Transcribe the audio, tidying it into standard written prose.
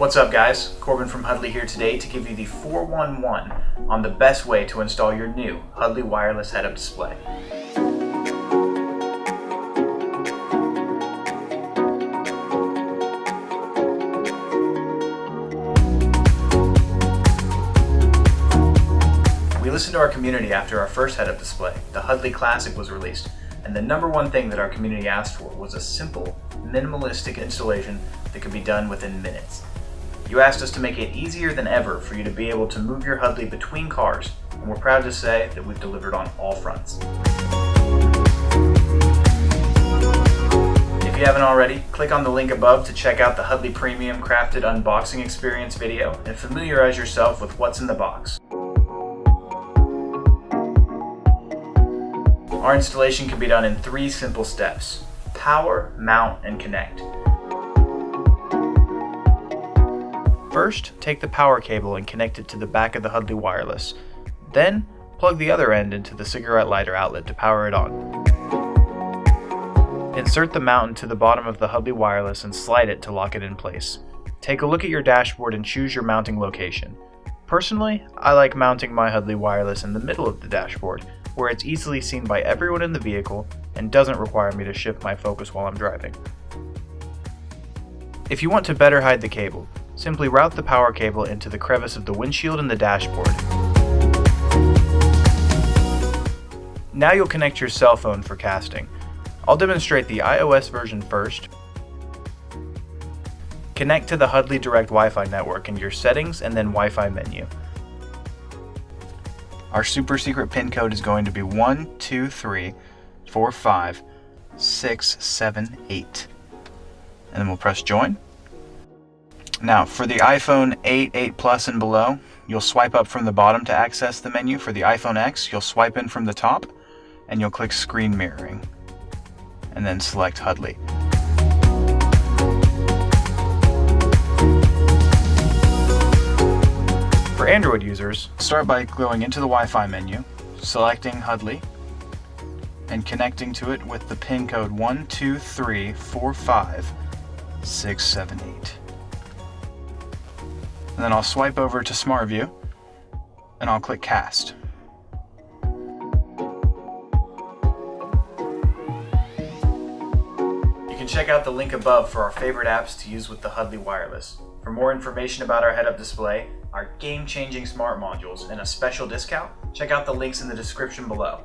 What's up guys, Corbin from Hudly here today to give you the 411 on the best way to install your new Hudly Wireless head-up display. We listened to our community after our first head-up display, the Hudly Classic, was released, and the number one thing that our community asked for was a simple, minimalistic installation that could be done within minutes. You asked us to make it easier than ever for you to be able to move your Hudly between cars, and we're proud to say that we've delivered on all fronts. If you haven't already, click on the link above to check out the Hudly Premium Crafted Unboxing Experience video and familiarize yourself with what's in the box. Our installation can be done in 3 simple steps: power, mount, and connect. First, take the power cable and connect it to the back of the Hudly Wireless. Then, plug the other end into the cigarette lighter outlet to power it on. Insert the mount into the bottom of the Hudly Wireless and slide it to lock it in place. Take a look at your dashboard and choose your mounting location. Personally, I like mounting my Hudly Wireless in the middle of the dashboard, where it's easily seen by everyone in the vehicle and doesn't require me to shift my focus while I'm driving. If you want to better hide the cable, simply route the power cable into the crevice of the windshield and the dashboard. Now you'll connect your cell phone for casting. I'll demonstrate the iOS version first. Connect to the Hudly Direct Wi-Fi network in your settings and then Wi-Fi menu. Our super secret pin code is going to be 1234567 and then we'll press join. Now, for the iPhone 8, 8 Plus and below, you'll swipe up from the bottom to access the menu. For the iPhone X, you'll swipe in from the top, and you'll click Screen Mirroring, and then select Hudly. For Android users, start by going into the Wi-Fi menu, selecting Hudly, and connecting to it with the pin code 1234567. And then I'll swipe over to Smart View and I'll click Cast. You can check out the link above for our favorite apps to use with the Hudly Wireless. For more information about our head-up display, our game-changing smart modules, and a special discount, check out the links in the description below.